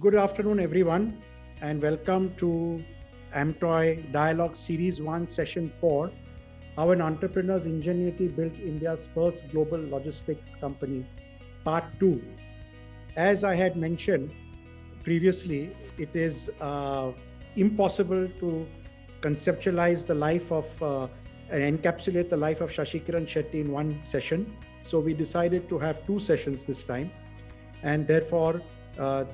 Good afternoon, everyone, and welcome to AmToy Dialogue Series 1, Session 4. How an entrepreneur's ingenuity built India's first global logistics company, Part 2. As I had mentioned previously, it is impossible to conceptualize the life of and encapsulate the life of Shashikiran Shetty in one session. So we decided to have two sessions this time, and therefore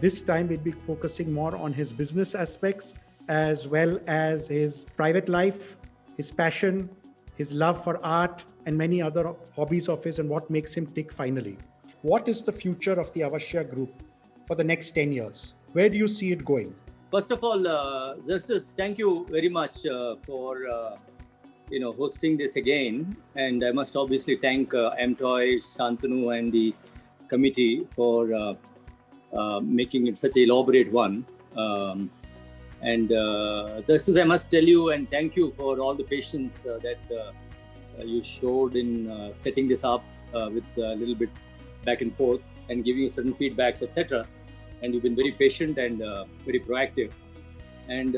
this time we'll be focusing more on his business aspects as well as his private life, his passion, his love for art, and many other hobbies of his, and what makes him tick finally. What is the future of the Avashya Group for the next 10 years? Where do you see it going? First of all, Justice, thank you very much for hosting this again. And I must obviously thank AmToy, Shantanu, and the committee for making it such an elaborate one. Justice, I must tell you and thank you for all the patience that you showed in setting this up with a little bit back and forth and giving you certain feedbacks, etc. And you've been very patient and very proactive. And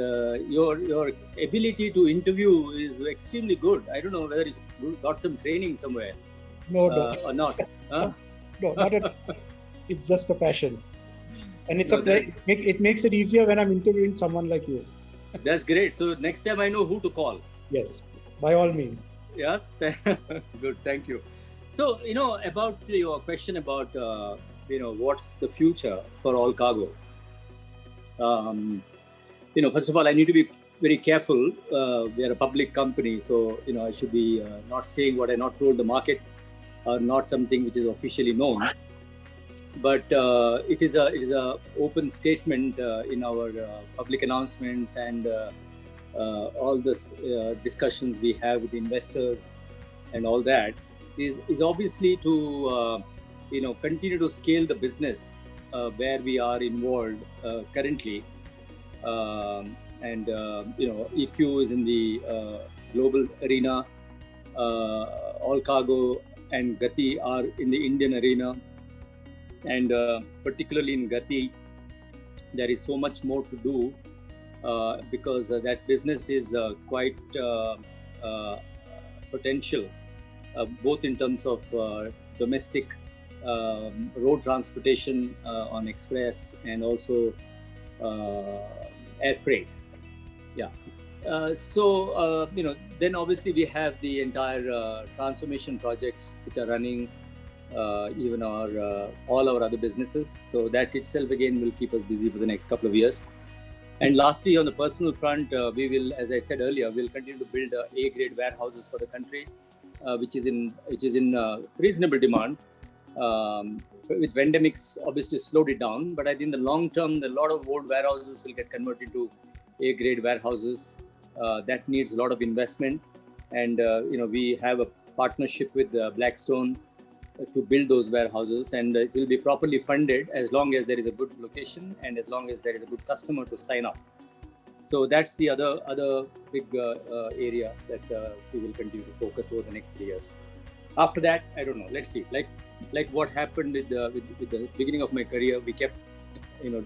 your ability to interview is extremely good. I don't know whether you got some training somewhere. No, or not. No, not at all. It's just a passion. And it makes it easier when I'm interviewing someone like you. That's great. So next time I know who to call. Yes, by all means. Yeah, good. Thank you. So, about your question about, what's the future for All Cargo. First of all, I need to be very careful. We are a public company, so, I should be not saying what I not told the market or not something which is officially known. But it is a open statement in our public announcements and all the discussions we have with investors and all that is obviously to continue to scale the business where we are involved currently, and EQ is in the global arena. All Cargo and Gati are in the Indian arena. And particularly in Gati, there is so much more to do because that business is quite potential, both in terms of domestic road transportation on express and also air freight. Yeah. Then obviously we have the entire transformation projects which are running. Even all our other businesses. So that itself again will keep us busy for the next couple of years. And lastly, on the personal front, we will, as I said earlier, we'll continue to build A-grade warehouses for the country, which is in reasonable demand. With pandemics, obviously slowed it down, but I think in the long term, a lot of old warehouses will get converted into A-grade warehouses. That needs a lot of investment, and we have a partnership with Blackstone to build those warehouses, and it will be properly funded as long as there is a good location and as long as there is a good customer to sign up. So that's the other big area that we will continue to focus over the next 3 years. After that, I don't know. Let's see. Like what happened with the beginning of my career, we kept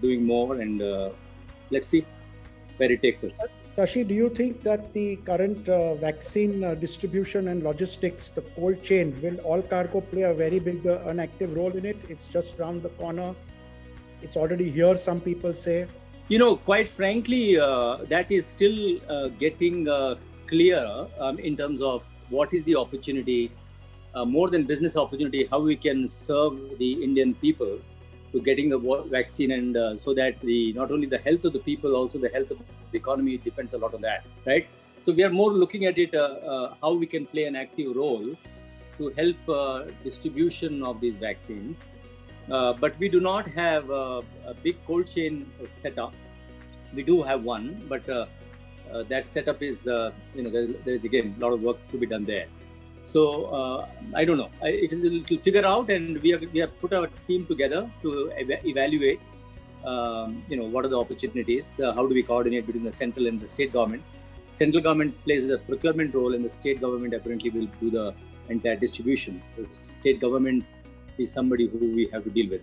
doing more, and let's see where it takes us. Shashi, do you think that the current vaccine distribution and logistics, the cold chain, will All Cargo play a very big an active role in it? It's just around the corner. It's already here, some people say. Quite frankly, that is still getting clearer in terms of what is the opportunity, more than business opportunity, how we can serve the Indian people to getting the vaccine, and so that not only the health of the people, also the health of the economy depends a lot on that, right? So we are more looking at it, how we can play an active role to help distribution of these vaccines. But we do not have a big cold chain setup. We do have one, but that setup is, there is again a lot of work to be done there. So I don't know. It is a little figure out, and we have put our team together to evaluate. What are the opportunities? How do we coordinate between the central and the state government? Central government plays a procurement role, and the state government apparently will do the entire distribution. The state government is somebody who we have to deal with.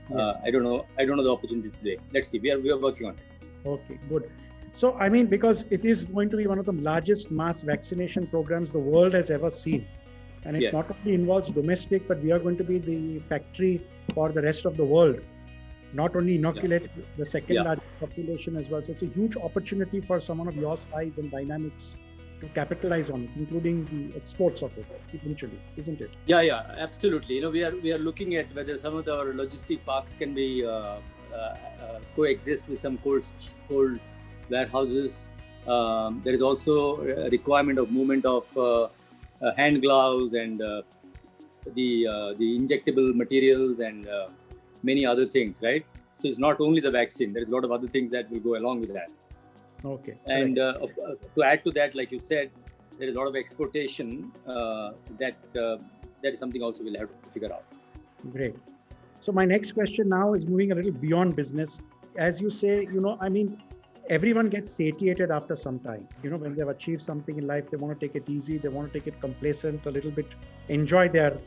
Yes. I don't know the opportunity today. Let's see. We are working on it. Okay, good. So, I mean, because it is going to be one of the largest mass vaccination programs the world has ever seen. And it not Yes. only involves domestic, but we are going to be the factory for the rest of the world. Not only inoculate the second Yeah. largest population as well. So it's a huge opportunity for someone of your size and dynamics to capitalize on it, including the exports of it eventually, isn't it? Yeah, absolutely. You know, we are looking at whether some of the logistic parks can be coexist with some cold warehouses. There is also a requirement of movement of hand gloves and the injectable materials and many other things, right? So it's not only the vaccine. There is a lot of other things that will go along with that. Okay. And to add to that, like you said, there is a lot of exportation that is something also we'll have to figure out. Great. So my next question now is moving a little beyond business. As you say, I mean, everyone gets satiated after some time. When they've achieved something in life, they want to take it easy. They want to take it complacent, a little bit, enjoy their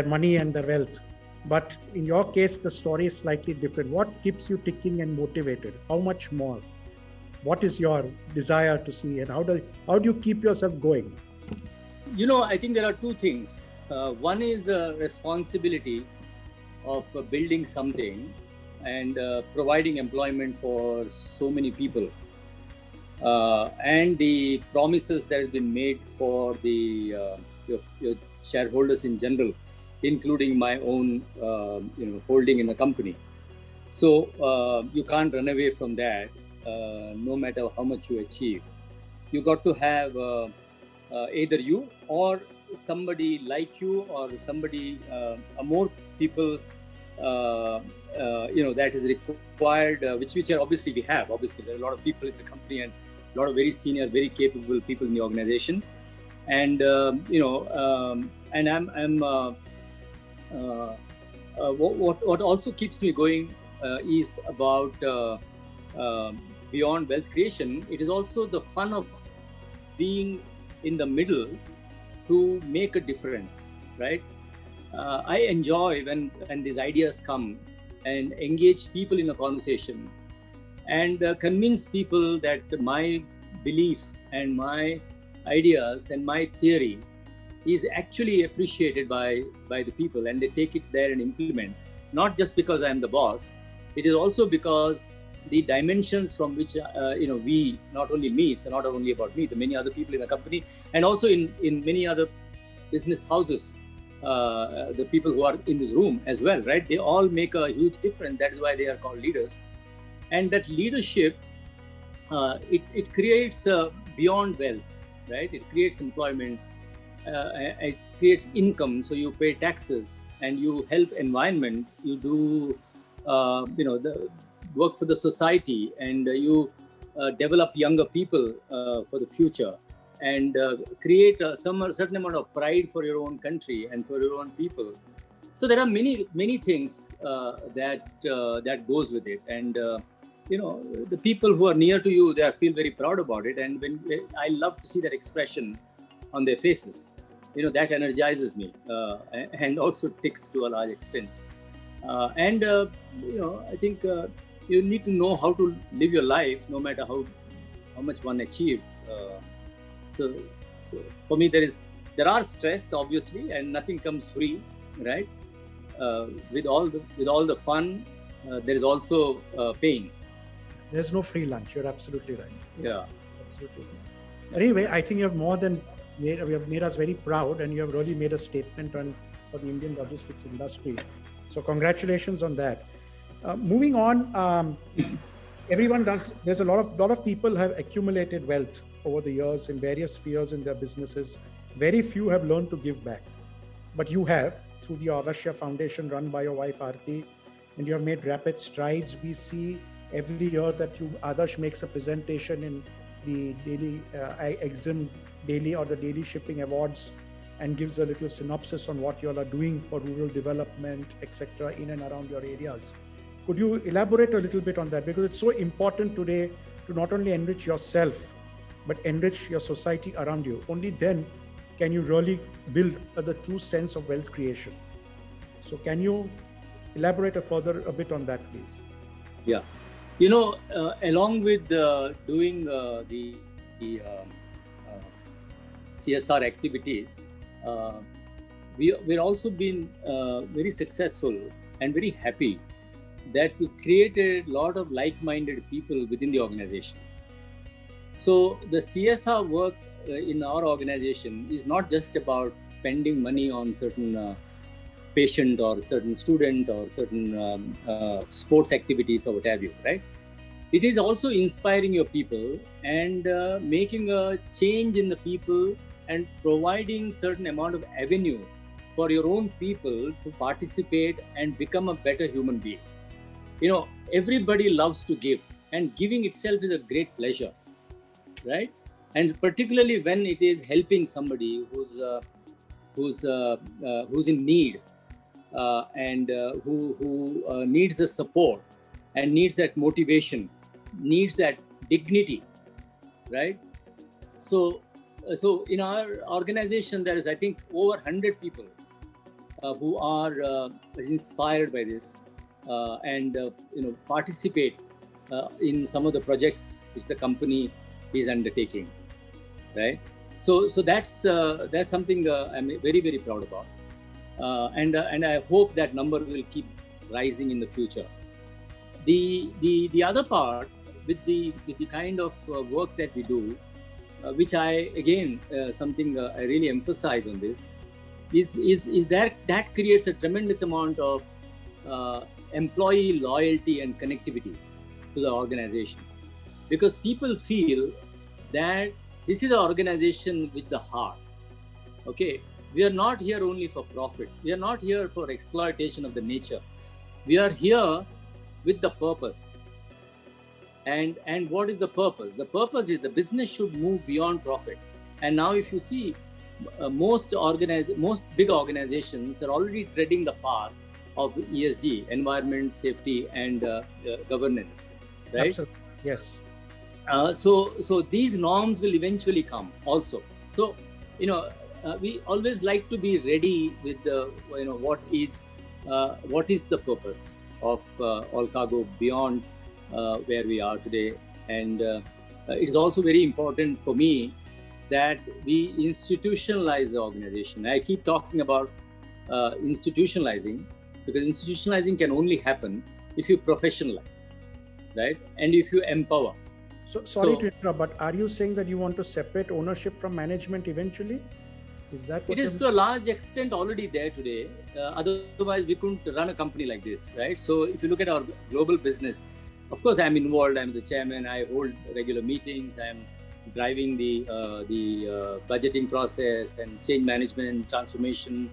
money and their wealth. But in your case, the story is slightly different. What keeps you ticking and motivated? How much more? What is your desire to see, and how do you keep yourself going? I think there are two things. One is the responsibility of building something and providing employment for so many people, and the promises that have been made for the your shareholders in general, including my own holding in the company. So you can't run away from that. No matter how much you achieve, you got to have either you or somebody like you or somebody more people that is required, which are obviously we have. Obviously, there are a lot of people in the company and a lot of very senior, very capable people in the organization, and and I'm what also keeps me going is about beyond wealth creation. It is also the fun of being in the middle to make a difference, right? I enjoy when these ideas come and engage people in a conversation and convince people that my belief and my ideas and my theory is actually appreciated by the people, and they take it there and implement. Not just because I am the boss, it is also because the dimensions from which we, not only me, it's not only about me, the many other people in the company, and also in many other business houses, the people who are in this room as well, right? They all make a huge difference. That is why they are called leaders. And that leadership, it creates beyond wealth, right? It creates employment, it creates income. So you pay taxes and you help environment, you do the work for the society, and you develop younger people for the future, and create a certain amount of pride for your own country and for your own people. So there are many things that goes with it, and the people who are near to you, they feel very proud about it, and when I love to see that expression on their faces, that energizes me and also ticks to a large extent. I think you need to know how to live your life, no matter how much one achieved. So for me, there are stress, obviously, and nothing comes free, right? With all the fun, there is also pain. There's no free lunch. You're absolutely right. Yeah, absolutely right. Anyway, I think you have made us very proud, and you have really made a statement for the Indian logistics industry. So congratulations on that. Moving on, everyone does. There's a lot of people have accumulated wealth over the years in various spheres in their businesses. Very few have learned to give back, but you have, through the Avashya Foundation run by your wife Aarti, and you have made rapid strides. We see every year that Adarsh makes a presentation in the daily EXIM daily or the daily shipping awards, and gives a little synopsis on what you all are doing for rural development, etc., in and around your areas. Could you elaborate a little bit on that? Because it's so important today to not only enrich yourself, but enrich your society around you. Only then can you really build the true sense of wealth creation. So can you elaborate a bit on that, please. Yeah. Along with doing the CSR activities, we're also been very successful and very happy that we created a lot of like-minded people within the organization. So the CSR work in our organization is not just about spending money on certain patient or certain student or certain sports activities or what have you, right? It is also inspiring your people and making a change in the people and providing certain amount of avenue for your own people to participate and become a better human being. Everybody loves to give, and giving itself is a great pleasure, right? And particularly when it is helping somebody who's in need and who needs the support and needs that motivation, needs that dignity, right? So in our organization, there is, I think, over 100 people who are inspired by this and participate in some of the projects which the company is undertaking, right? So that's something I'm very, very proud about, and I hope that number will keep rising in the future. The other part with the kind of work that we do, which I again something I really emphasize on this, is that creates a tremendous amount of employee loyalty and connectivity to the organization, because people feel that this is an organization with the heart. Okay, we are not here only for profit. We are not here for exploitation of the nature. We are here with the purpose. And what is the purpose? The purpose is the business should move beyond profit. And now if you see, most big organizations are already treading the path of ESG, environment, safety, and governance, right? Absolutely. Yes. So these norms will eventually come also. So we always like to be ready with what is the purpose of All Cargo beyond where we are today. And it is also very important for me that we institutionalize the organization. I keep talking about institutionalizing, because institutionalizing can only happen if you professionalize, right? And if you empower. So sorry to interrupt, but are you saying that you want to separate ownership from management eventually? Is that what it is to a large extent already there today? Otherwise, we couldn't run a company like this, right? So if you look at our global business, of course, I'm involved. I'm the chairman. I hold regular meetings. I'm driving the budgeting process and change management, transformation,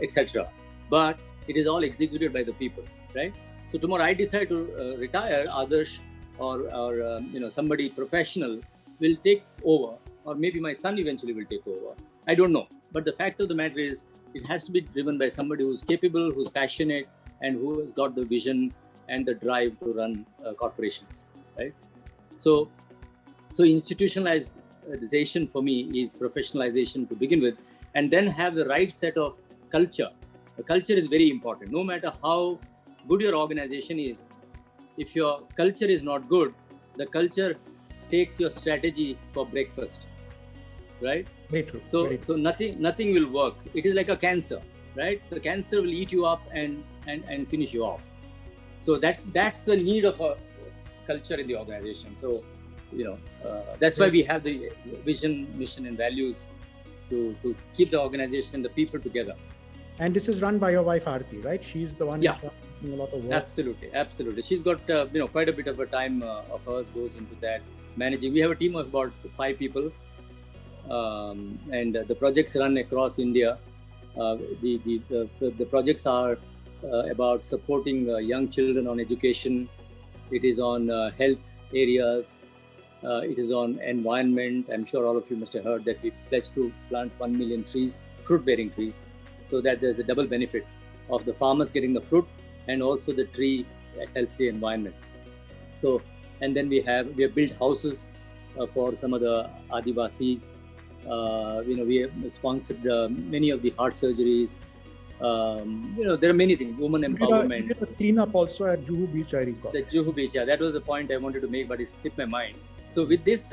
etc. But it is all executed by the people, right? So tomorrow I decide to retire, others or somebody professional will take over, or maybe my son eventually will take over. I don't know. But the fact of the matter is, it has to be driven by somebody who's capable, who's passionate, and who has got the vision and the drive to run corporations, right? So institutionalization for me is professionalization to begin with, and then have the right set of culture. The culture is very important. No matter how good your organization is, if your culture is not good, the culture takes your strategy for breakfast, right? Very true. So nothing will work. It is like a cancer, right? The cancer will eat you up and finish you off. So that's the need of a culture in the organization. So that's why we have the vision, mission, and values to keep the organization and the people together. And this is run by your wife Aarti, right? She's the one who's doing a lot of work. Absolutely. She's got quite a bit of a time of hers goes into that managing. We have a team of about 5 people, and the projects run across India. The projects are about supporting young children on education. It is on health areas. It is on environment. I'm sure all of you must have heard that we pledged to plant 1 million trees, fruit-bearing trees, so that there's a double benefit of the farmers getting the fruit and also the tree helps the environment. So, and then we have built houses for some of the Adivasis. We have sponsored many of the heart surgeries There are many things. Women empowerment. You did a cleanup also at Juhu Beach, I recall. The Juhu Beach, yeah, that was the point I wanted to make, but it slipped my mind. So with this,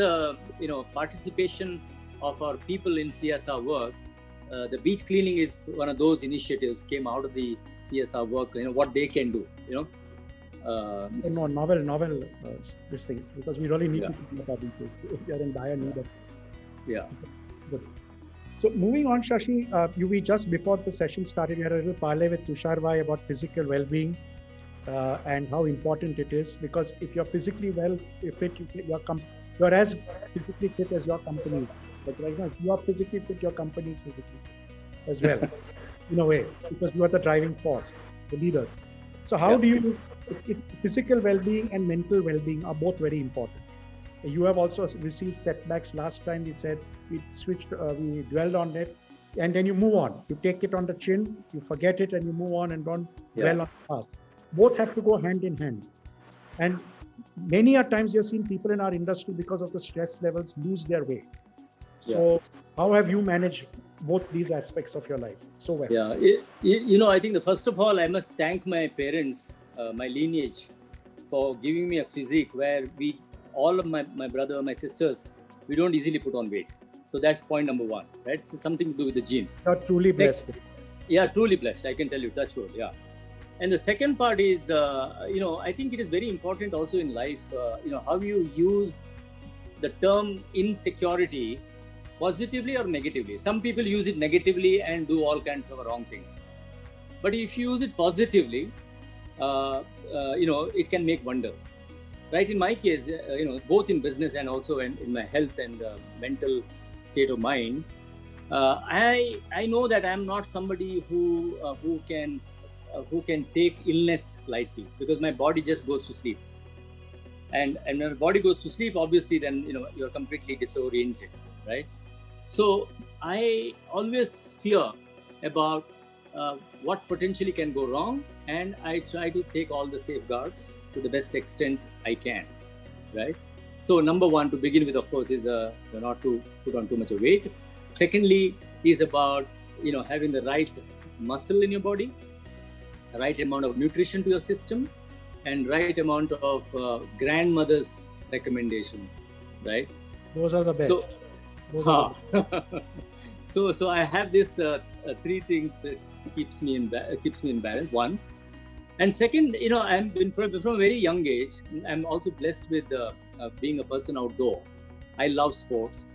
participation of our people in CSR work, the beach cleaning is one of those initiatives came out of the CSR work. What they can do. Novel this thing, because we really need to clean up our beaches. We are in dire need of. Yeah. Good. So moving on, Shashi, we just before the session started, we had a little parley with Tushar Bhai about physical well-being and how important it is. Because if you're physically fit, you're as physically fit as your company. But right now, if you are physically fit, your company is physically fit as well, in a way, because you are the driving force, the leaders. So how do you? Physical well-being and mental well-being are both very important. You have also received setbacks. Last time we said we dwelled on it, and then you move on. You take it on the chin, you forget it, and you move on and don't dwell on the past. Both have to go hand in hand. And many a times you've seen people in our industry, because of the stress levels, lose their way. So how have you managed both these aspects of your life so well? Yeah, I think first of all, I must thank my parents, my lineage, for giving me a physique where all of my brother, my sisters, we don't easily put on weight. So that's point number one, right? It's something to do with the gene. You're truly blessed. Yeah, truly blessed. I can tell you, touch wood, yeah. And the second part is, I think it is very important also in life, how you use the term insecurity positively or negatively. Some people use it negatively and do all kinds of wrong things. But if you use it positively, it can make wonders. Right, in my case, both in business and also in my health and mental state of mind, I know that I'm not somebody who can take illness lightly, because my body just goes to sleep. And when the body goes to sleep, obviously, then you're completely disoriented, right? So I always fear about what potentially can go wrong, and I try to take all the safeguards to the best extent I can, right? So number one, to begin with, of course, is not to put on too much of weight. Secondly, is about having the right muscle in your body, the right amount of nutrition to your system, and right amount of grandmother's recommendations, right? Those are the best. So I have this three things that keeps me in balance. One. And second, I'm from a very young age, I'm also blessed with being a person outdoor. I love sports.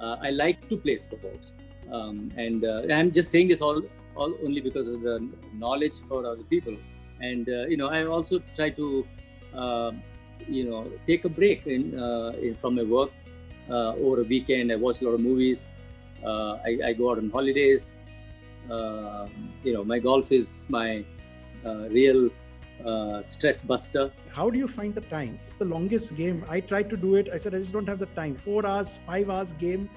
I like to play sports. And I'm just saying this all only because of the knowledge for other people. And, I also try to, take a break from my work over a weekend. I watch a lot of movies. I go out on holidays. My golf is my real stress buster. How do you find the time? It's the longest game. I tried to do it. I said, I just don't have the time. 4 hours, 5 hours game.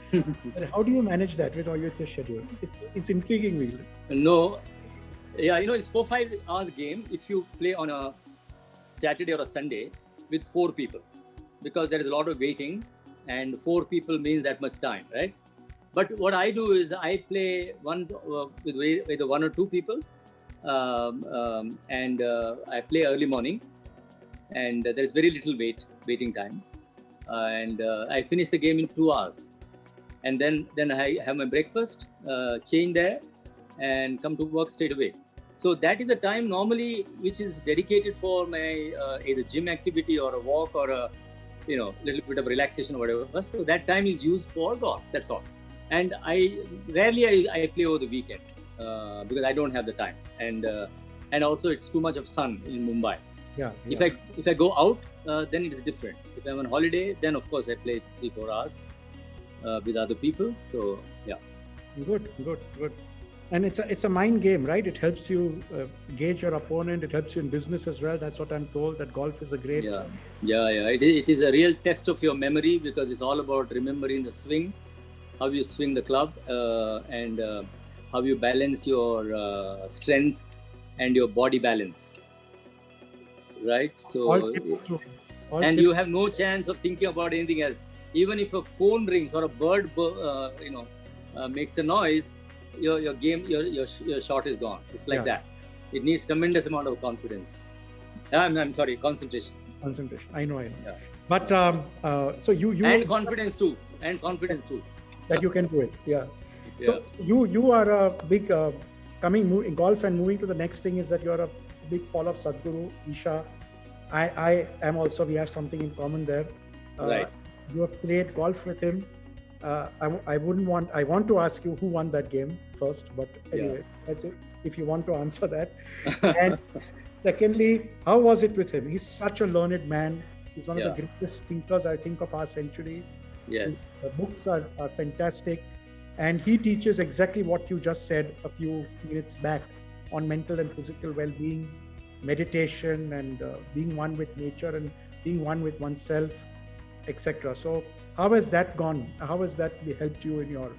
How do you manage that with all your schedule? It's intriguing me. No. Yeah, it's 4-5 hours game if you play on a Saturday or a Sunday with 4 people, because there is a lot of waiting, and 4 people means that much time, right? But what I do is I play with either 1 or 2 people. And I play early morning, and there is very little waiting time, and I finish the game in 2 hours, and then I have my breakfast, change there, and come to work straight away. So that is the time normally which is dedicated for my either gym activity or a walk or a little bit of relaxation or whatever. So that time is used for golf. That's all. And I rarely play over the weekend. Because I don't have the time, and also it's too much of sun in Mumbai. Yeah. If I go out, then it is different. If I'm on holiday, then of course I play 3-4 hours with other people. So yeah. Good. And it's a mind game, right? It helps you gauge your opponent. It helps you in business as well. That's what I'm told, that golf is a great. Yeah. It is a real test of your memory, because it's all about remembering the swing, how you swing the club, and how you balance your strength and your body balance, right? So, and you have no chance of thinking about anything else. Even if a phone rings or a bird, makes a noise, your game, your shot is gone. It's like that. It needs tremendous amount of confidence. I'm sorry, concentration. Concentration. I know. Yeah. But so you and confidence too. That you can do it. Yeah. So you are a big in golf and moving to the next thing is that you're a big follower of Sadhguru Isha. I am also. We have something in common there. Right. You have played golf with him. I want to ask you who won that game first, but anyway, that's it. If you want to answer that. And secondly, how was it with him? He's such a learned man. He's one of the greatest thinkers, I think, of our century. Yes. The books are fantastic. And he teaches exactly what you just said a few minutes back on mental and physical well-being, meditation, and being one with nature and being one with oneself, etc. So how has that gone? How has that helped you in your...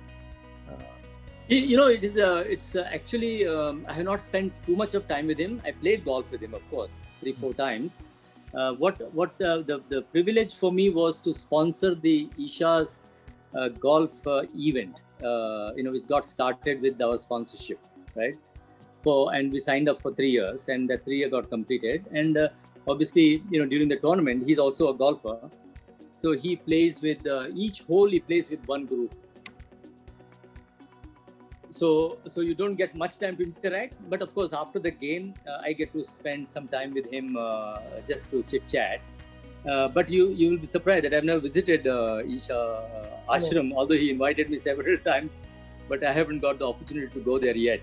It's actually, I have not spent too much of time with him. I played golf with him, of course, 3-4 times. The privilege for me was to sponsor the Isha's golf event, which got started with our sponsorship, right? And we signed up for 3 years, and that 3 year got completed. And obviously, during the tournament, he's also a golfer. So he plays with each hole. He plays with one group. So you don't get much time to interact. But of course, after the game, I get to spend some time with him just to chit chat. But you will be surprised that I've never visited Isha Ashram, although he invited me several times. But I haven't got the opportunity to go there yet.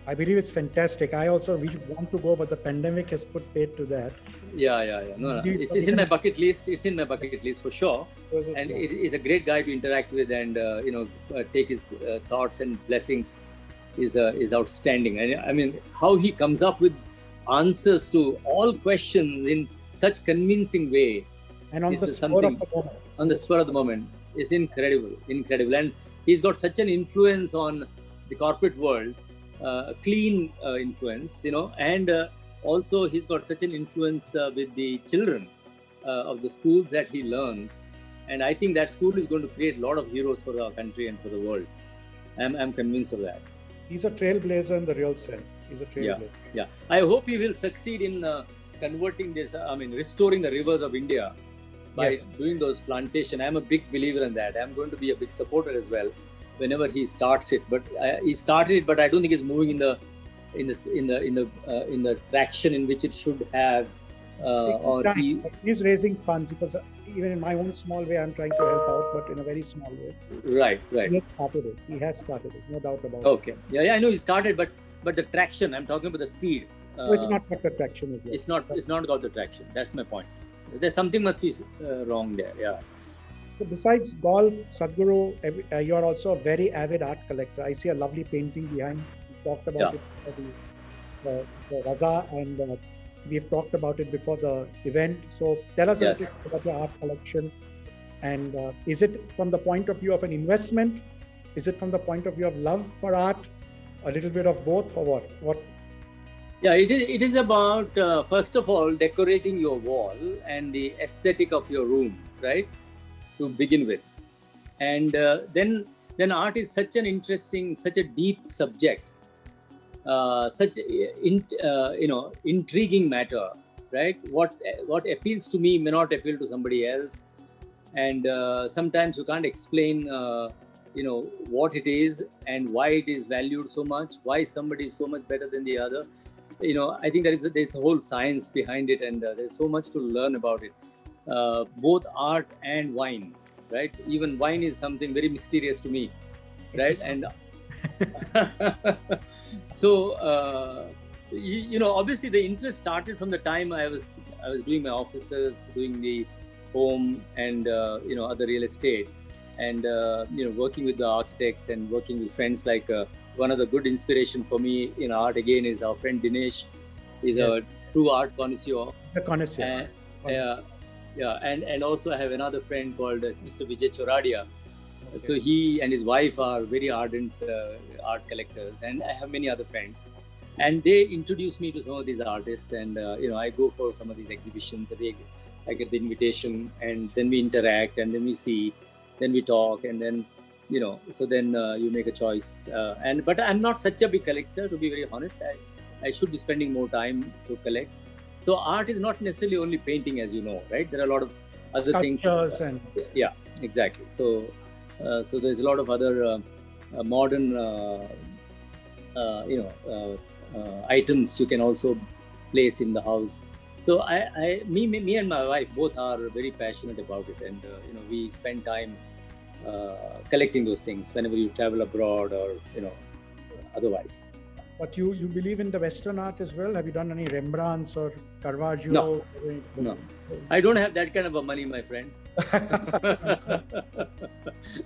I believe it's fantastic. I also want to go, but the pandemic has put paid to that. Yeah. No. It's in my bucket list. It's in my bucket list for sure. And it is a great guy to interact with and take his thoughts and blessings is outstanding. And I mean, how he comes up with answers to all questions in such convincing way. And on the spur of the moment. On the spur of the moment is incredible. And he's got such an influence on the corporate world. Clean influence, and also he's got such an influence with the children of the schools that he learns, and I think that school is going to create a lot of heroes for our country and for the world. I'm convinced of that. He's a trailblazer in the real sense. He's a trailblazer. Yeah. I hope he will succeed in converting this. Restoring the rivers of India by doing those plantation. I'm a big believer in that. I'm going to be a big supporter as well. Whenever he starts it, but he started it, but I don't think it's moving in the traction in which it should have. He's raising funds because even in my own small way, I'm trying to help out, but in a very small way. Right. He has started it, no doubt about it. Okay. Yeah, I know he started, but the traction. I'm talking about the speed. It's not what the traction is. Yet. It's not about the traction. That's my point. There's something must be wrong there. Yeah. So besides golf, Sadhguru, you're also a very avid art collector. I see a lovely painting behind. We talked about it for the Raza, and we've talked about it before the event. So tell us a little about your art collection. And is it from the point of view of an investment? Is it from the point of view of love for art? A little bit of both, or what? Yeah, it is about, first of all, decorating your wall and the aesthetic of your room, right? To begin with, and then art is such an interesting, such a deep subject, such intriguing matter, right? What appeals to me may not appeal to somebody else, and sometimes you can't explain, what it is and why it is valued so much, why somebody is so much better than the other. I think there's a whole science behind it, and there's so much to learn about it. Both art and wine, right? Even wine is something very mysterious to me, right? And so, obviously the interest started from the time I was doing my offices, doing the home and, other real estate, and, working with the architects and working with friends. Like one of the good inspiration for me in art again is our friend Dinesh. He's a true art connoisseur. The connoisseur. And also I have another friend called Mr. Vijay Choradia. Okay. So he and his wife are very ardent art collectors, and I have many other friends. And they introduce me to some of these artists, and I go for some of these exhibitions. I get the invitation, and then we interact, and then we see, then we talk, and then So then you make a choice. But I'm not such a big collector, to be very honest. I should be spending more time to collect. So art is not necessarily only painting, as you know, right? There are a lot of other things. And yeah, exactly. So there's a lot of other modern, items you can also place in the house. So me and my wife both are very passionate about it, and we spend time collecting those things whenever you travel abroad or otherwise. But you believe in the Western art as well? Have you done any Rembrandts or Caravaggio? No. I don't have that kind of a money, my friend.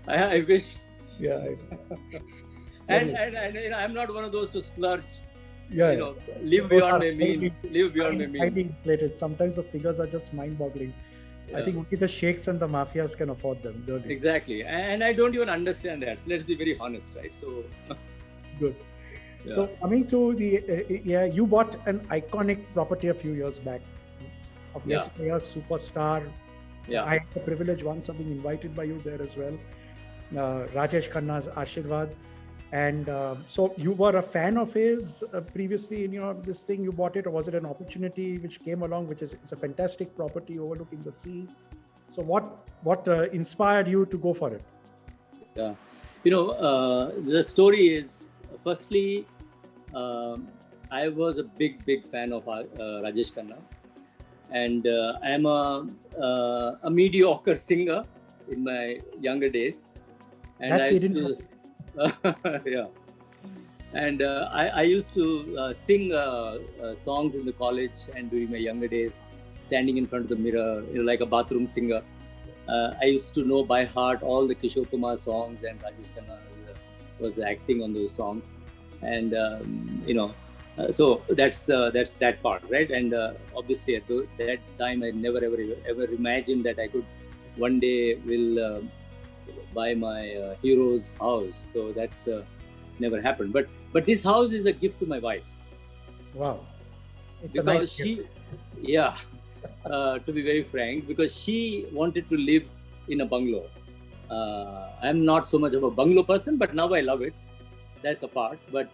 I wish. Yeah. And I'm not one of those to splurge. Yeah. Live beyond my means. Live beyond my means. Highly inflated. Sometimes the figures are just mind-boggling. Yeah. I think only the sheikhs and the mafias can afford them. Really. Exactly. And I don't even understand that. So let's be very honest, right? So good. Yeah. So coming to the you bought an iconic property a few years back of Yes's Superstar. Yeah. I had the privilege once of being invited by you there as well. Rajesh Khanna's Ashirwad. And so you were a fan of his previously in this thing, you bought it, or was it an opportunity which came along, it's a fantastic property overlooking the sea? So what inspired you to go for it? Yeah, the story is, firstly, I was a big fan of Rajesh Khanna, and I am a mediocre singer in my younger days, and I used to. Yeah, and I used to sing songs in the college and during my younger days, standing in front of the mirror, like a bathroom singer. I used to know by heart all the Kishore Kumar songs, and Rajesh Khanna was acting on those songs, and so that's that part, right? And obviously at that time I never ever imagined that I could one day will buy my hero's house. So that's never happened. But this house is a gift to my wife. Wow. It's because to be very frank, because she wanted to live in a bungalow. I'm not so much of a bungalow person, but now I love it. That's a part. But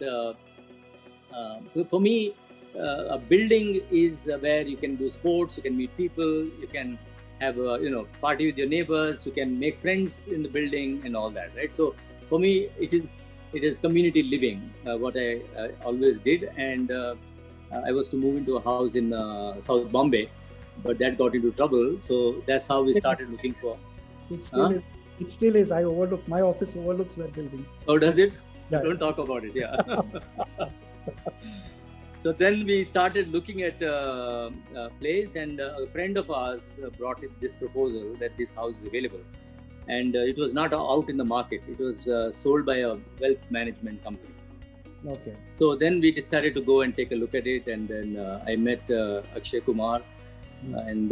for me, a building is where you can do sports, you can meet people, you can have a party with your neighbors, you can make friends in the building and all that, right? So for me, it is community living, what I always did. And I was to move into a house in South Bombay, but that got into trouble. So that's how we started looking for. It still is. My office overlooks that building. Oh, does it? Yeah. Don't talk about it. Yeah. So then we started looking at a place, and a friend of ours brought this proposal that this house is available. And it was not out in the market. It was sold by a wealth management company. Okay. So then we decided to go and take a look at it. And then I met Akshay Kumar, and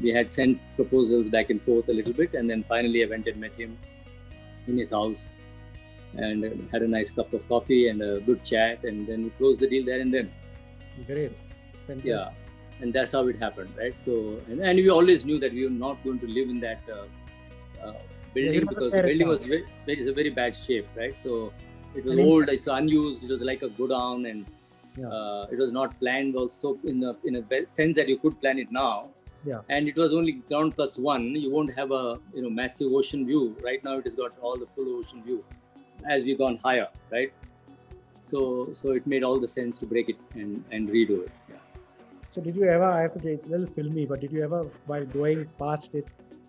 we had sent proposals back and forth a little bit. And then finally I went and met him in his house, and had a nice cup of coffee and a good chat, and then we closed the deal there and then. Great. Fantastic. Yeah, and that's how it happened, right? So, and we always knew that we were not going to live in that building, because the building was in a very bad shape, right? So it was old, it's unused, it was like a godown, and it was not planned also in a sense that you could plan it now. Yeah. And it was only ground plus one. You won't have a massive ocean view. Right now it has got all the full ocean view as we've gone higher, right? So it made all the sense to break it and redo it. Yeah. So did you ever, I have to say it's a little filmy, but did you ever, while going past it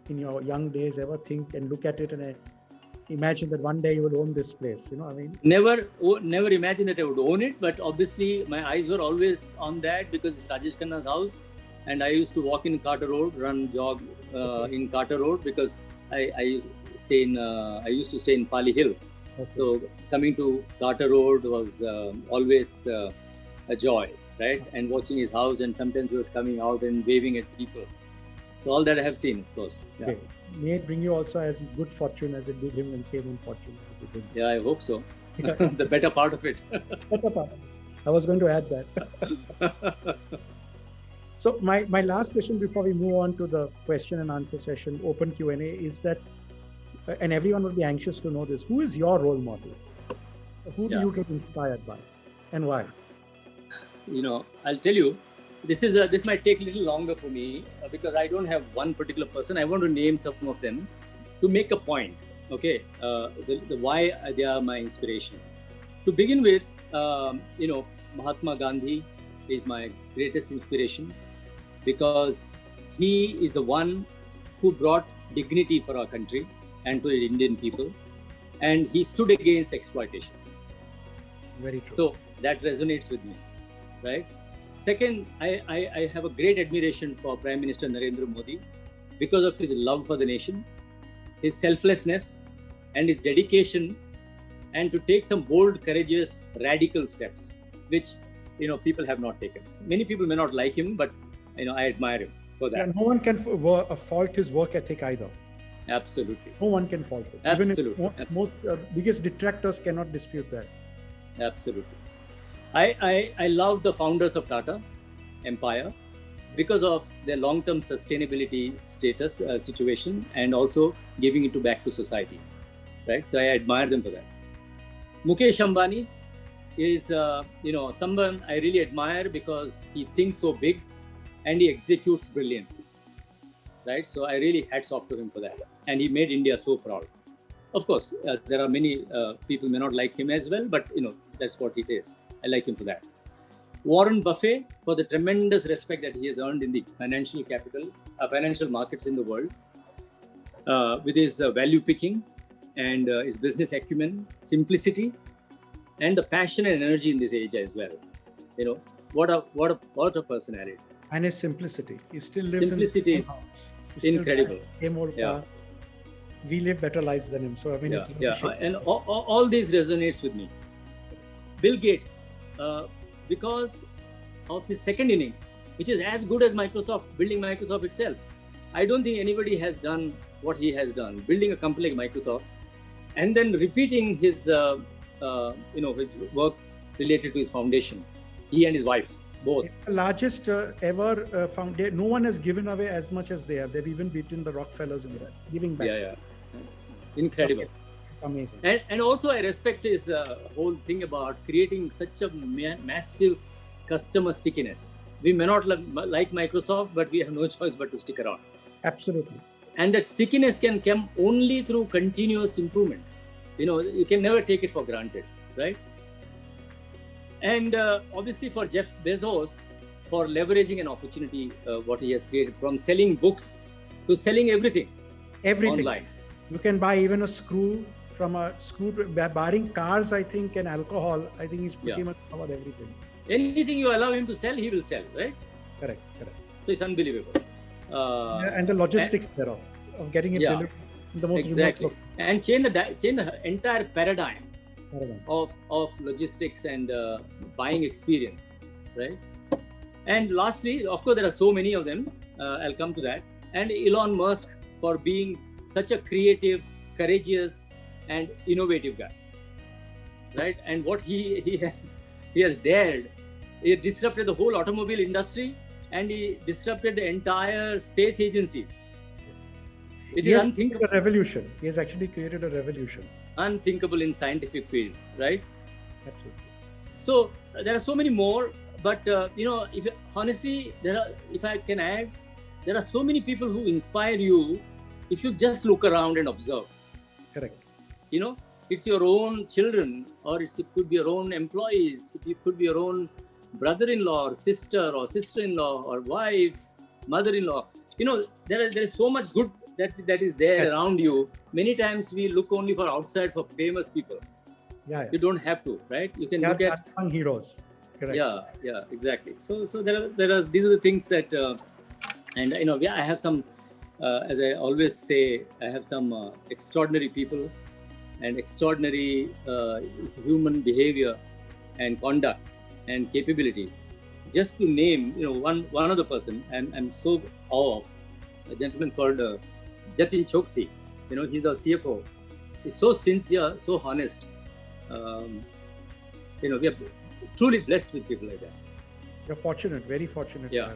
in your young days, ever think and look at it and imagine that one day you will own this place? Never imagined that I would own it, but obviously my eyes were always on that, because it's Rajesh Khanna's house, and I used to walk in Carter Road, jog in Carter Road, because I used to stay in Pali Hill. Okay. So coming to Carter Road was always a joy, right? And watching his house, and sometimes he was coming out and waving at people. So all that I have seen, of course. Yeah. Okay. May it bring you also as good fortune as it did him, and fame and fortune. Yeah, I hope so. The better part of it. Better part. I was going to add that. So my last question before we move on to the question and answer session, open Q&A, is that and everyone would be anxious to know this, who is your role model? Who do you get inspired by, and why? I'll tell you, this might take a little longer for me because I don't have one particular person. I want to name some of them to make a point. Okay, the why they are my inspiration. To begin with, Mahatma Gandhi is my greatest inspiration because he is the one who brought dignity for our country and to the Indian people, and he stood against exploitation. Very true. So that resonates with me, right? Second, I have a great admiration for Prime Minister Narendra Modi because of his love for the nation, his selflessness, and his dedication, and to take some bold, courageous, radical steps, which people have not taken. Many people may not like him, but I admire him for that. Yeah, no one can fault his work ethic either. Absolutely. No one can fault it. Absolutely. Even if most biggest detractors cannot dispute that. Absolutely. I love the founders of Tata Empire because of their long-term sustainability status situation and also giving it back to society, right? So I admire them for that. Mukesh Ambani is someone I really admire because he thinks so big and he executes brilliantly, right? So I really hats off to him for that, and he made India so proud. Of course, there are many people may not like him as well, but that's what it is. I like him for that. Warren Buffett for the tremendous respect that he has earned in the financial markets in the world, with his value picking and his business acumen, simplicity, and the passion and energy in this age as well. What a personality. And his simplicity. He still lives simplicity is incredible. We live better lives than him. So and all these resonates with me. Bill Gates, because of his second innings, which is as good as Microsoft, building Microsoft itself. I don't think anybody has done what he has done, building a company like Microsoft, and then repeating his his work related to his foundation. He and his wife, both. It's the largest ever foundation. No one has given away as much as they have. They've even beaten the Rockefellers in that, giving back. Yeah. Incredible. It's amazing. And also I respect his whole thing about creating such a massive customer stickiness. We may not like Microsoft, but we have no choice but to stick around. Absolutely. And that stickiness can come only through continuous improvement. You can never take it for granted, right? And obviously for Jeff Bezos, for leveraging an opportunity, what he has created, from selling books to selling everything. Online. You can buy even a screw from a screw, barring cars, I think, and alcohol. I think he's pretty much covered everything. Anything you allow him to sell, he will sell, right? Correct. So it's unbelievable. And the logistics thereof of getting it delivered in the most remote. And change the entire paradigm of logistics and buying experience, right? And lastly, of course, there are so many of them. I'll come to that. And Elon Musk for being such a creative, courageous, and innovative guy, right? And what he has dared, he disrupted the whole automobile industry, and he disrupted the entire space agencies. It is unthinkable. A revolution. He has actually created a revolution. Unthinkable in scientific field, right? Absolutely. So there are so many more, but if I can add, there are so many people who inspire you if you just look around and observe. Correct. It's your own children, or it could be your own employees, it could be your own brother-in-law or sister-in-law or wife, mother-in-law. There is so much good that is there around you. Many times we look only for outside for famous people. Yeah. You don't have to, right? You can look at heroes. Correct. Yeah, exactly. So there are these are the things that, I have some. As I always say, I have some extraordinary people and extraordinary human behavior and conduct and capability. Just to name, one other person, I'm so awe of, a gentleman called Jatin Chokshi. He's our CFO. He's so sincere, so honest. We are truly blessed with people like that. You're fortunate, very fortunate. Yeah.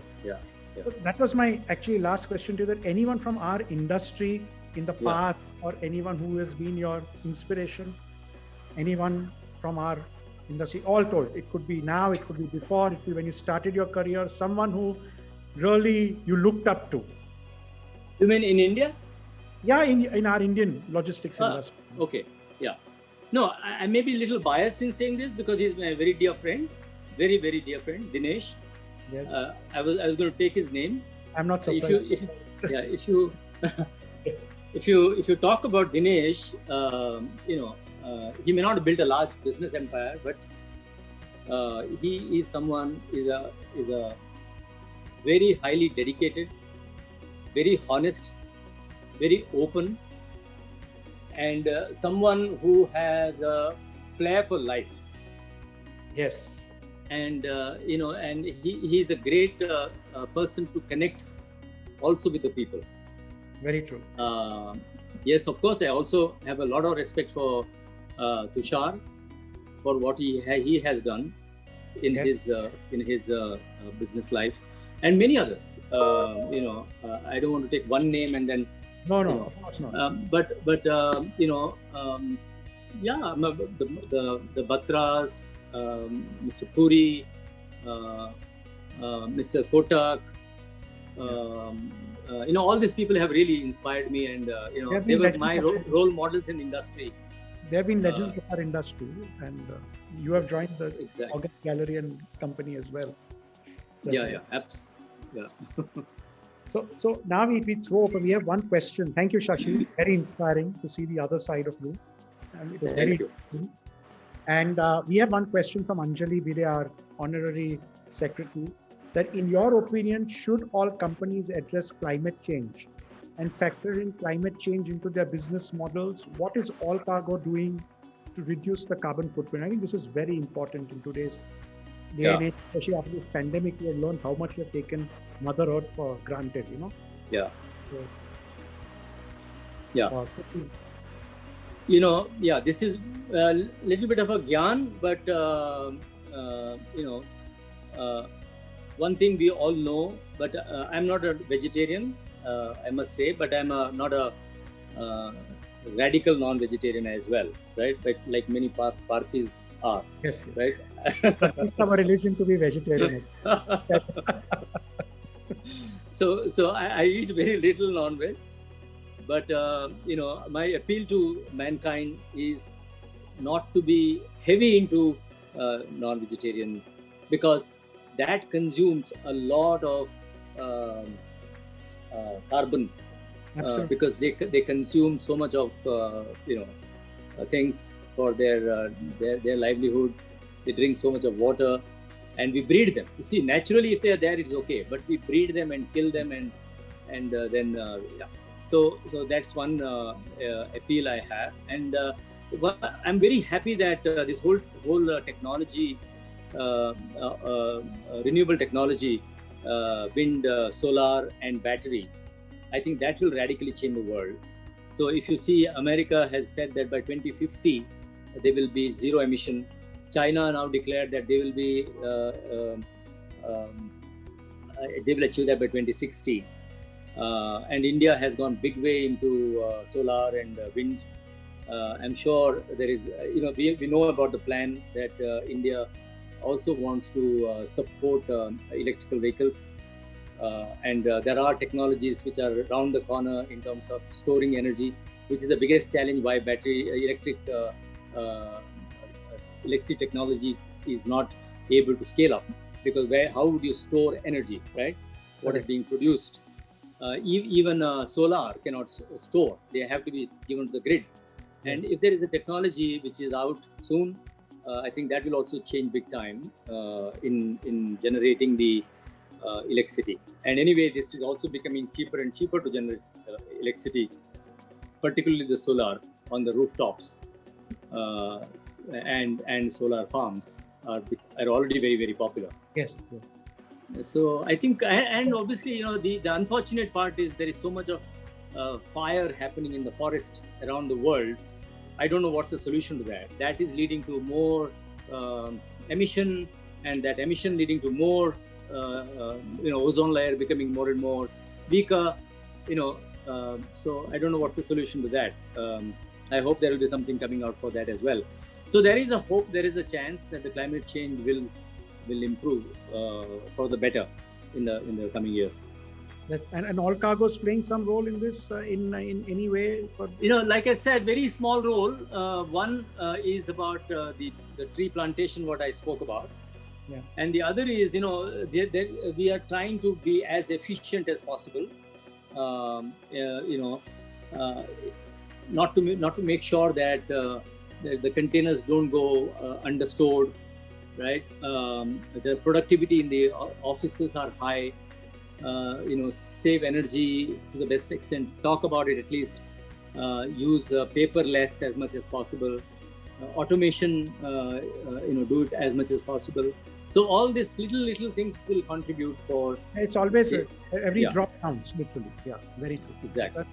So that was my actually last question to you, that anyone from our industry in the past, or anyone who has been your inspiration? Anyone from our industry? All told, it could be now, it could be before, it could be when you started your career, someone who really you looked up to. You mean in India? Yeah, in our Indian logistics industry. Okay, yeah. No, I may be a little biased in saying this because he's my very dear friend, very, very dear friend, Dinesh. Yes. I was going to take his name. I'm not surprised. If you talk about Dinesh, he may not have built a large business empire, but he is a very highly dedicated, very honest, very open, and someone who has a flair for life. Yes. And and he's a great person to connect also with the people. Very true. Yes, of course, I also have a lot of respect for Tushar for what he has done in his business life, and many others. I don't want to take one name and then. No, of course not. But the Batras, Mr. Puri, Mr. Kotak, all these people have really inspired me, and they were my role models in the industry. They have been legends of our industry, and you have joined the August Gallery and Company as well. Apps. Yeah. So now we throw open. We have one question. Thank you, Shashi. Very inspiring to see the other side of you. And Thank you. And we have one question from Anjali Bide, our honorary secretary, that in your opinion, should all companies address climate change and factor in climate change into their business models? What is All Cargo doing to reduce the carbon footprint? I think this is very important in today's day and age, especially after this pandemic. We have learned how much we have taken Mother Earth for granted, Yeah. So, this is a little bit of a gyan, but one thing we all know, but I'm not a vegetarian, I must say, but I'm not a radical non-vegetarian as well, right? But like many Parsis are. Yes. Right? It's our religion to be vegetarian. So I eat very little non-veg, but my appeal to mankind is not to be heavy into non-vegetarian, because that consumes a lot of carbon, because they consume so much of things for their livelihood. They drink so much of water, and we breed them. You see, naturally, if they are there, it's okay. But we breed them and kill them, and then. So that's one appeal I have, and I'm very happy that this whole technology, renewable technology, wind, solar, and battery, I think that will radically change the world. So if you see, America has said that by 2050 there will be zero emission. China now declared that they will be they will achieve that by 2060. And India has gone big way into solar and wind. I'm sure there is, we know about the plan that India also wants to support electrical vehicles. And there are technologies which are around the corner in terms of storing energy, which is the biggest challenge why electricity technology is not able to scale up, because how would you store energy, right? What is being produced? Even solar cannot store. They have to be given to the grid. And if there is a technology which is out soon, I think that will also change big time in generating the electricity. And anyway, this is also becoming cheaper and cheaper to generate electricity, particularly the solar on the rooftops, and solar farms are already very, very popular. Yes. So I think, and obviously, the unfortunate part is there is so much of fire happening in the forest around the world. I don't know what's the solution to that. That is leading to more emission, and that emission leading to more, ozone layer becoming more and more weaker. So I don't know what's the solution to that. I hope there will be something coming out for that as well. So there is a hope, there is a chance that the climate change will improve for the better in the coming years. And All Cargo is playing some role in this in any way? Like I said, very small role. One is about the tree plantation, what I spoke about. Yeah. And the other is, we are trying to be as efficient as possible. Not to make sure that the containers don't go understored, right? The productivity in the offices are high. Save energy to the best extent. Talk about it at least. Use paper less as much as possible. Automation, do it as much as possible. So all these little things will contribute for. It's always every drop counts, literally. Yeah, very true. Exactly.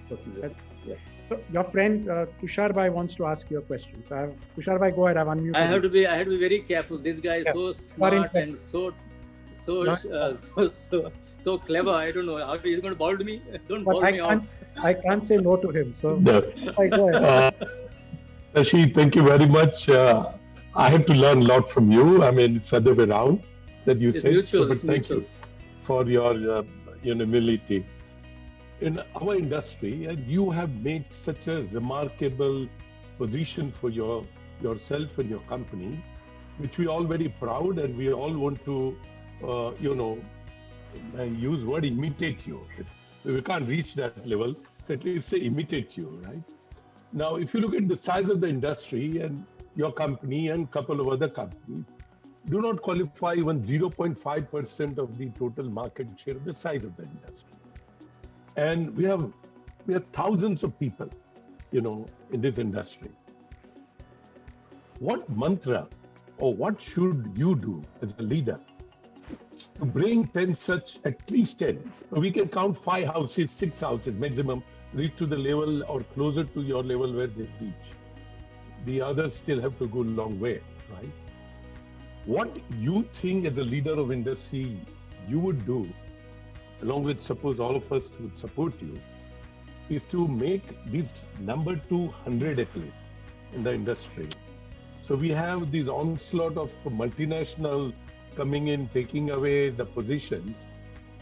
Yeah. So your friend Tushar Bhai wants to ask you a question. So Tushar Bhai, go ahead. I've unmuted. I have to be very careful. This guy is so smart and so clever. I don't know how he's going to bowl me. Don't bowl me out. I can't say no to him. So no. Go ahead. Shashi, thank you very much. I have to learn a lot from you. I mean, it's the other way around that you said. Mutual, but thank you for your humility. In our industry, and you have made such a remarkable position for yourself and your company, which we all very proud, and we all want to, use word imitate you. We can't reach that level, so at least say imitate you, right? Now, if you look at the size of the industry and your company and a couple of other companies, do not qualify even 0.5% of the total market share of the size of the industry. And we have thousands of people, in this industry. What mantra or what should you do as a leader to bring 10 such, at least 10? We can count 5 houses, 6 houses maximum, reach to the level or closer to your level where they reach. The others still have to go a long way, right? What you think as a leader of industry you would do, along with suppose all of us would support you, is to make this number 200 at least in the industry. So we have this onslaught of multinational coming in, taking away the positions,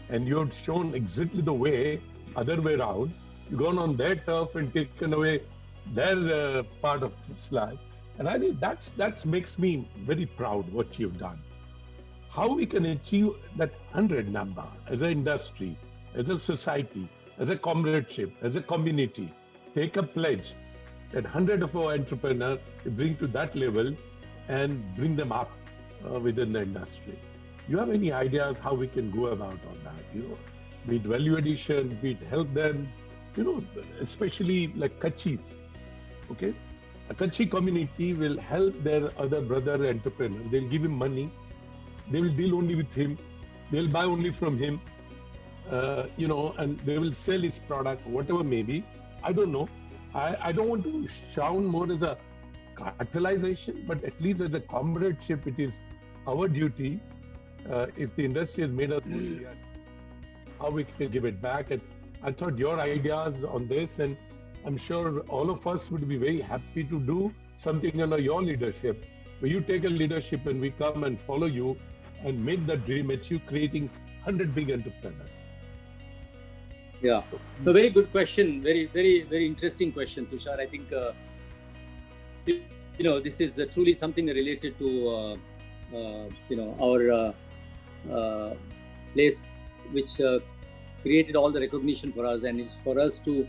and you have shown exactly the way, other way around, you've gone on their turf and taken away their part of the slide. And I think that makes me very proud what you've done. How we can achieve that 100 number as an industry, as a society, as a comradeship, as a community, take a pledge that 100 of our entrepreneurs bring to that level and bring them up within the industry. You have any ideas how we can go about on that? Be it value addition, be it help them, especially like Kachis, okay? A Kachi community will help their other brother entrepreneur. They'll give him money. They will deal only with him. They'll buy only from him, and they will sell his product, whatever may be. I don't know. I don't want to sound more as a cartelization, but at least as a comradeship, it is our duty. If the industry has made us, how we can give it back. And I thought your ideas on this, and I'm sure all of us would be very happy to do something under your leadership, where you take a leadership and we come and follow you and make that dream achieve, creating 100 big entrepreneurs. Yeah, a very good question. Very, very, very interesting question, Tushar. I think, this is truly something related to, our place, which created all the recognition for us, and it's for us to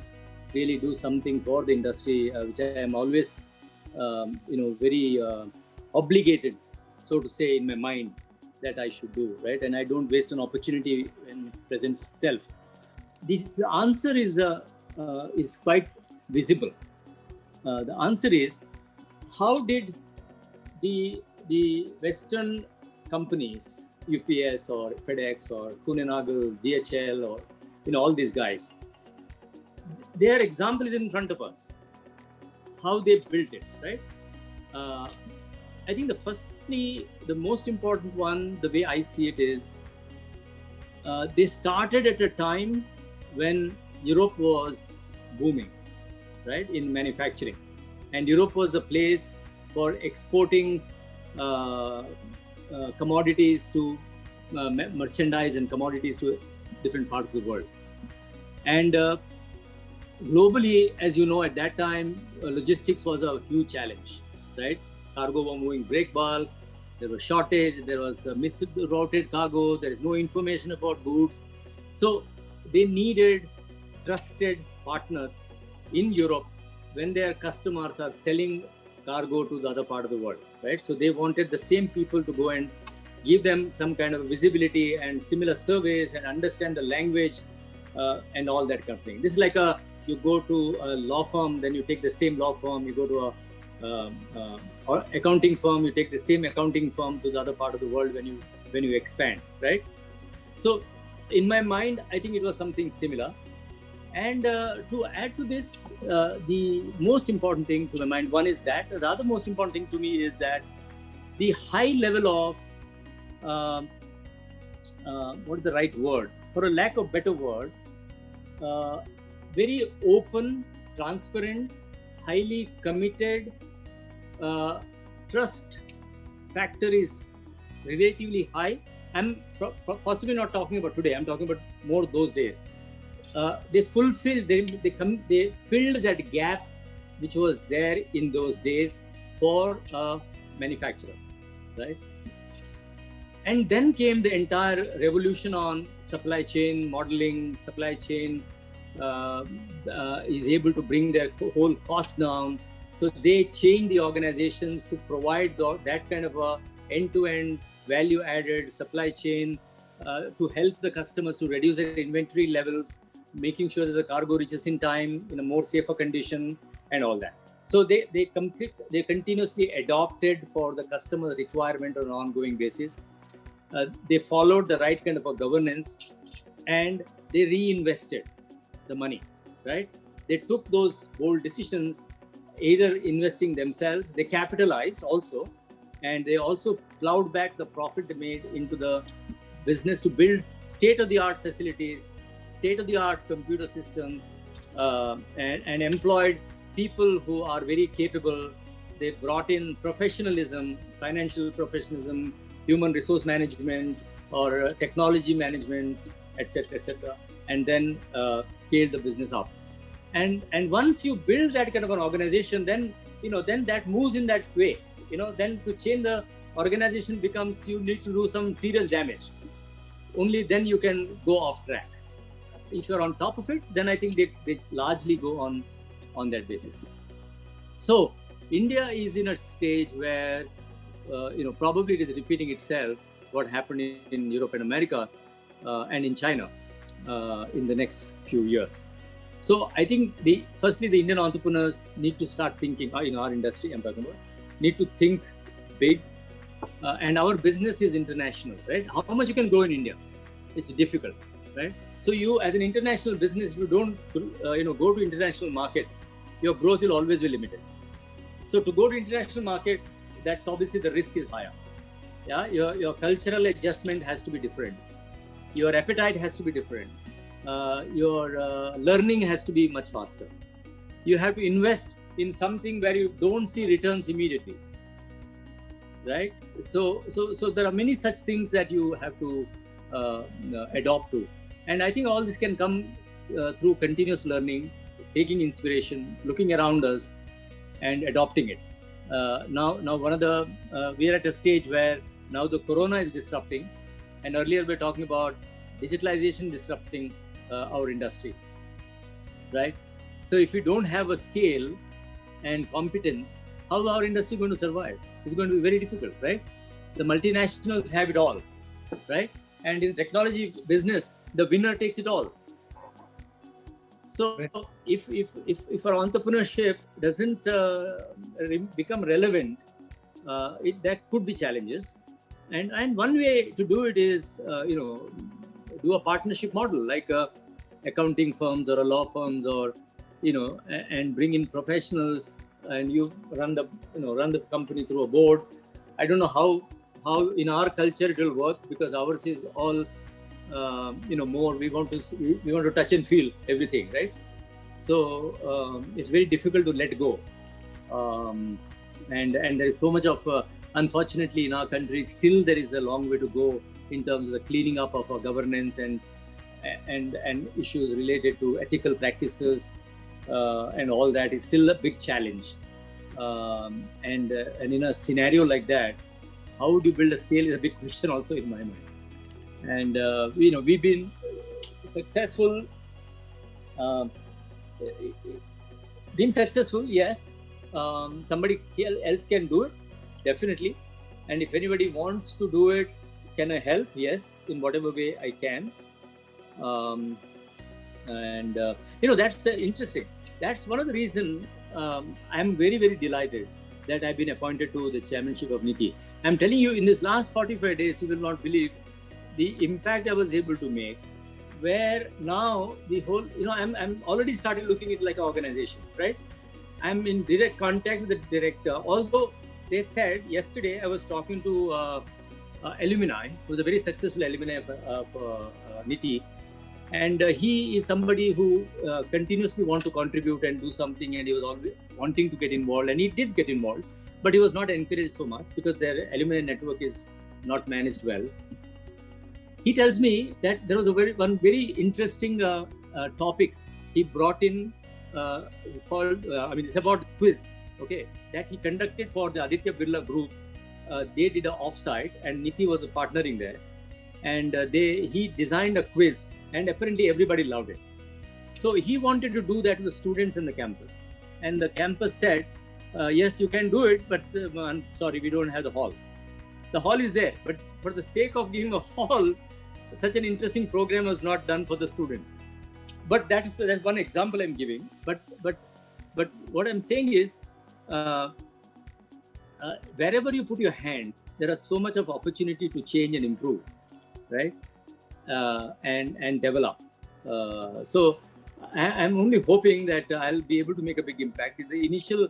really do something for the industry, which I am always, very obligated, so to say, in my mind that I should do, right? And I don't waste an opportunity when it presents itself. The answer is quite visible. The answer is, how did the Western companies, UPS or FedEx or Kuehne Nagel, DHL, or all these guys, their example is in front of us. How they built it, right? I think the most important one, the way I see it is, they started at a time when Europe was booming, right, in manufacturing. And Europe was a place for exporting commodities to merchandise and commodities to different parts of the world. And globally, as you know, at that time, logistics was a huge challenge, right? Cargo was moving break bulk, there was shortage, there was misrouted cargo, there is no information about goods. So they needed trusted partners in Europe when their customers are selling cargo to the other part of the world, right? So they wanted the same people to go and give them some kind of visibility and similar surveys and understand the language and all that kind of thing. This is like you go to a law firm, then you take the same law firm. You go to or accounting firm, you take the same accounting firm to the other part of the world when you expand, right? So in my mind, I think it was something similar. And to add to this, the most important thing to my mind, one is that. The other most important thing to me is that the high level of, what is the right word? For a lack of better word, very open, transparent, highly committed, trust factor is relatively high. I'm possibly not talking about today, I'm talking about more those days. They filled that gap which was there in those days for a manufacturer, right? And then came the entire revolution on supply chain modeling. Supply chain is able to bring their whole cost down. So they changed the organizations to provide that kind of a end-to-end value-added supply chain to help the customers to reduce their inventory levels, making sure that the cargo reaches in time in a more safer condition and all that. So they continuously adopted for the customer requirement on an ongoing basis. They followed the right kind of a governance, and they reinvested the money, right? They took those bold decisions, either investing themselves, they capitalized also, and they also plowed back the profit they made into the business to build state-of-the-art facilities, state-of-the-art computer systems, and employed people who are very capable. They brought in professionalism, financial professionalism, human resource management, or technology management, etc., and then scale the business up. And once you build that kind of an organization, then that moves in that way. Then to change the organization becomes you need to do some serious damage. Only then you can go off track. If you're on top of it, then I think they largely go on that basis. So India is in a stage where probably it is repeating itself what happened in Europe and America and in China in the next few years. So I think firstly the Indian entrepreneurs need to start thinking, in our industry I'm talking about, need to think big. And our business is international, right? How much you can grow in India? It's difficult, right? So you, as an international business, if you don't go to international market, your growth will always be limited. So to go to international market, that's obviously the risk is higher. Yeah, your cultural adjustment has to be different. Your appetite has to be different. Your learning has to be much faster. You have to invest in something where you don't see returns immediately, right? So there are many such things that you have to adopt to. And I think all this can come through continuous learning, taking inspiration, looking around us, and adopting it. Now we are at a stage where now the corona is disrupting, and earlier we were talking about digitalization disrupting our industry, right? So if we don't have a scale and competence, how is our industry going to survive? It's going to be very difficult, right? The multinationals have it all, right? And in technology business, the winner takes it all. So if our entrepreneurship doesn't become relevant, there could be challenges. And one way to do it is, do a partnership model like accounting firms or a law firms, or and bring in professionals, and you run the company through a board. I don't know how in our culture it will work, because ours is all more. We want to touch and feel everything, right? So it's very difficult to let go, and there is so much of unfortunately in our country still there is a long way to go in terms of the cleaning up of our governance and issues related to ethical practices and all that is still a big challenge. And in a scenario like that, how would you build a scale is a big question also in my mind. And we've been successful. Being successful, yes. Somebody else can do it, definitely. And if anybody wants to do it, can I help? Yes, in whatever way I can. That's interesting. That's one of the reasons I'm very, very delighted that I've been appointed to the chairmanship of NITI. I'm telling you, in this last 45 days, you will not believe the impact I was able to make. Where now the whole, I'm already started looking at it like an organization, right? I'm in direct contact with the director. Although they said yesterday, I was talking to alumni, who's a very successful alumni of NITI. And he is somebody who continuously wants to contribute and do something, and he was always wanting to get involved, and he did get involved, but he was not encouraged so much because their alumni network is not managed well. He tells me that there was one very interesting topic he brought in called, it's about quiz, okay, that he conducted for the Aditya Birla Group. They did an offsite, and NITI was partnering there. And he designed a quiz, and apparently everybody loved it. So he wanted to do that with students in the campus. And the campus said, yes, you can do it, but I'm sorry, we don't have the hall. The hall is there, but for the sake of giving a hall, such an interesting program was not done for the students. But that's one example I'm giving. But what I'm saying is, wherever you put your hand, there are so much of opportunity to change and improve, right? And develop. So I'm only hoping that I'll be able to make a big impact. The initial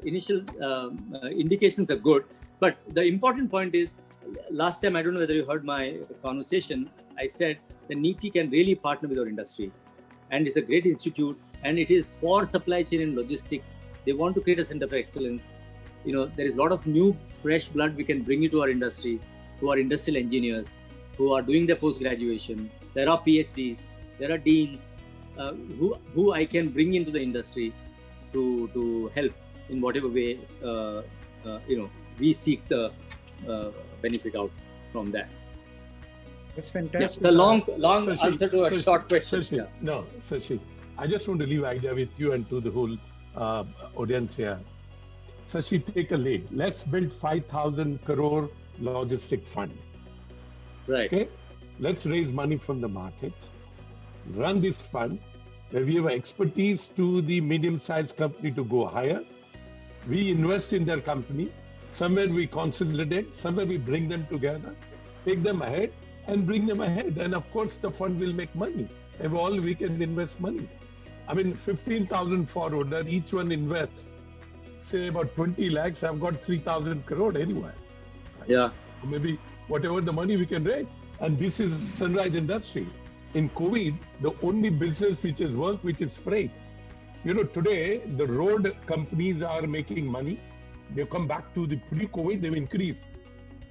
indications are good, but the important point is, last time, I don't know whether you heard my conversation, I said that NITI can really partner with our industry, and it's a great institute, and it is for supply chain and logistics. They want to create a center for excellence. There is a lot of new, fresh blood we can bring into our industry, who are industrial engineers, who are doing their post-graduation. There are PhDs, there are deans, who I can bring into the industry to help in whatever way, we seek the benefit out from that. It's fantastic. Yeah, the long Shashi, answer to a short question. Shashi, Yeah. No, Shashi, I just want to leave idea with you and to the whole audience here. Shashi, take a lead. Let's build 5,000 crore logistic fund. Right. Okay, let's raise money from the market, run this fund where we have expertise to the medium-sized company to go higher. We invest in their company. Somewhere we consolidate, somewhere we bring them together, take them ahead and bring them ahead. And of course, the fund will make money. And all we can invest money. 15,000 forwarder, each one invests, say about 20 lakhs. I've got 3,000 crore anywhere. Right? Yeah. Maybe whatever the money we can raise. And this is sunrise industry. In COVID, the only business which has worked, which is freight. Today, the road companies are making money. They've come back to the pre-COVID, they've increased,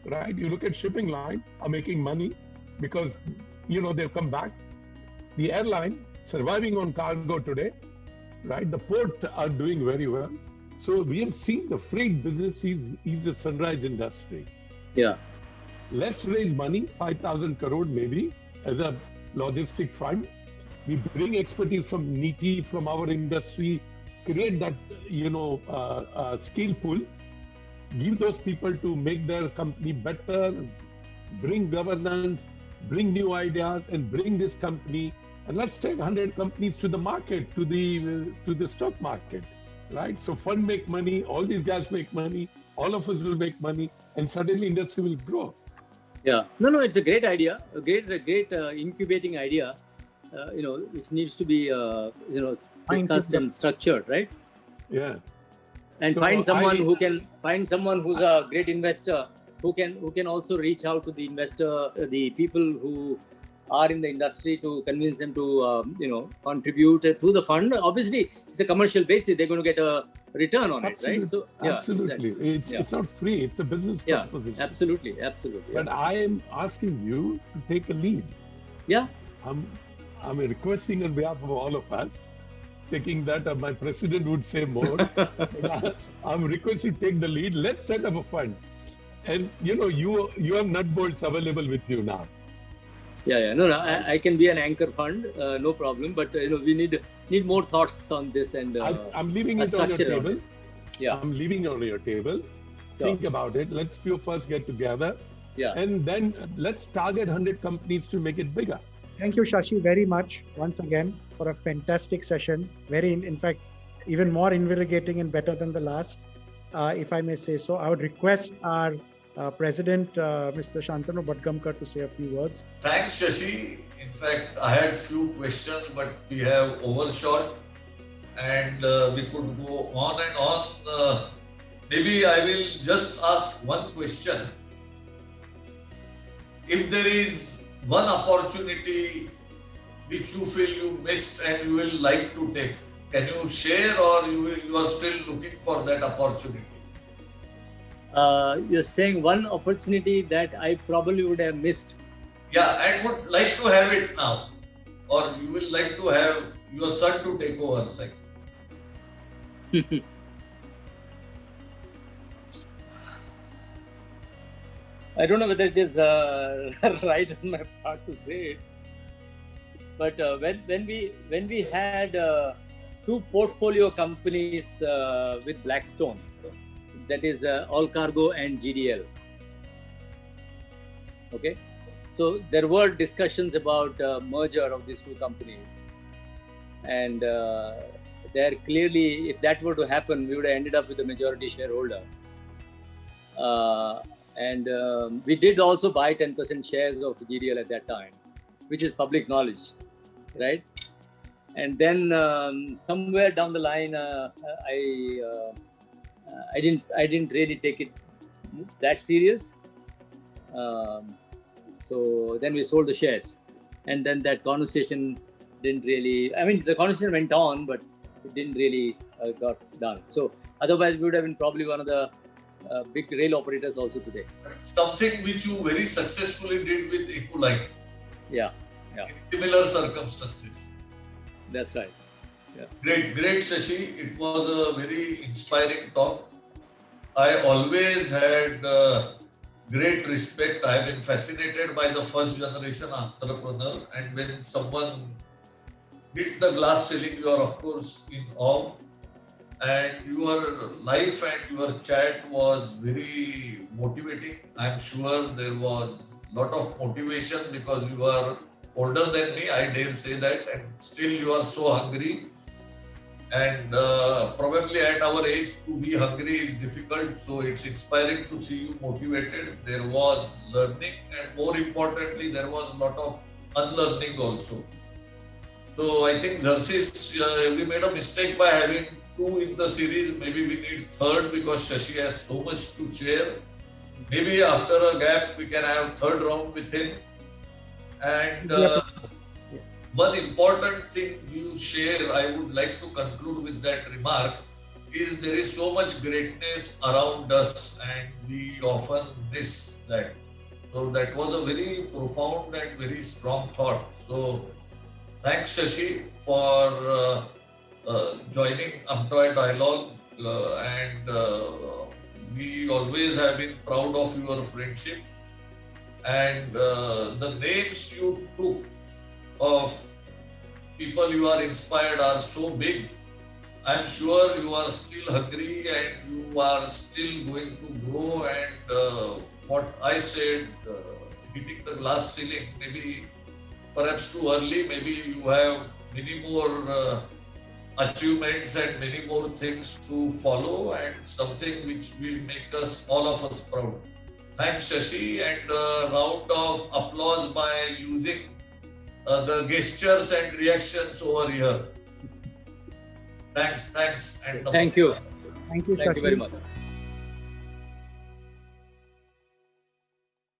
right? You look at shipping line are making money because, they've come back. The airline surviving on cargo today, right? The port are doing very well. So we have seen the freight business is a sunrise industry. Yeah. Let's raise money, 5,000 crore maybe, as a logistic fund. We bring expertise from NITI, from our industry, create that, skill pool, give those people to make their company better, bring governance, bring new ideas, and bring this company. And let's take 100 companies to the market, to the stock market, right? So fund make money, all these guys make money, all of us will make money, and suddenly industry will grow. Yeah. No, it's a great idea, a great incubating idea, which needs to be, discussed and structured, right? Yeah. And So find someone who's a great investor, who can also reach out to the investor, the people who are in the industry to convince them to, contribute to the fund. Obviously, it's a commercial basis. They're going to get a return on it, right? So, absolutely. Exactly. It's not free. It's a business proposition. Absolutely. But I am asking you to take a lead. Yeah. I'm requesting on behalf of all of us, taking that my president would say more. I'm requesting to take the lead. Let's set up a fund. And you have nut bolts available with you now. Yeah. No, I can be an anchor fund, no problem. But we need more thoughts on this, and I'm leaving it on your table. Yeah, I'm leaving it on your table. Sure. Think about it. Let's few first get together. Yeah, and then let's target 100 companies to make it bigger. Thank you, Shashi, very much once again for a fantastic session. Very, in fact, even more invigorating and better than the last, if I may say so. I would request our President, Mr. Shantanu Bhatgamkar, to say a few words. Thanks, Shashi. In fact, I had few questions, but we have overshot, and we could go on and on. Maybe I will just ask one question. If there is one opportunity which you feel you missed and you will like to take, can you share, or you are still looking for that opportunity? You're saying one opportunity that I probably would have missed. Yeah, and would like to have it now, or you will like to have your son to take over, like. I don't know whether it is right on my part to say it, but when we had two portfolio companies with Blackstone, that is All Cargo and GDL. Okay, so there were discussions about merger of these two companies, and there clearly, if that were to happen, we would have ended up with a majority shareholder. And we did also buy 10% shares of GDL at that time, which is public knowledge, right? And then somewhere down the line, I didn't really take it that serious. So then we sold the shares, and then that conversation didn't really. I mean, the conversation went on, but it didn't really got done. So otherwise, we would have been probably one of the big rail operators also today. Something which you very successfully did with Ecoline. Yeah. In similar circumstances. That's right. Yeah. Great, Shashi. It was a very inspiring talk. I always had great respect. I have been fascinated by the first generation entrepreneur, and when someone hits the glass ceiling, you are of course in awe. And your life and your chat was very motivating. I'm sure there was a lot of motivation because you are older than me, I dare say that, and still you are so hungry. And probably at our age to be hungry is difficult, so it's inspiring to see you motivated. There was learning, and more importantly, there was a lot of unlearning also. So I think Xerxes, we made a mistake by having two in the series. Maybe we need third because Shashi has so much to share. Maybe after a gap we can have third round with him. And one important thing you share, I would like to conclude with that remark, is there is so much greatness around us and we often miss that. So that was a very profound and very strong thought. So thanks, Shashi, for joining Amtoy Dialogue, and we always have been proud of your friendship, and the names you took of people you are inspired are so big. I'm sure you are still hungry and you are still going to grow, and what I said, hitting the glass ceiling, maybe perhaps too early, maybe you have many more achievements and many more things to follow, and something which will make us, all of us, proud. Thanks, Shashi, and a round of applause by using the gestures and reactions over here. Thanks, and thank you. Thank you, Shashi. Thank you very much.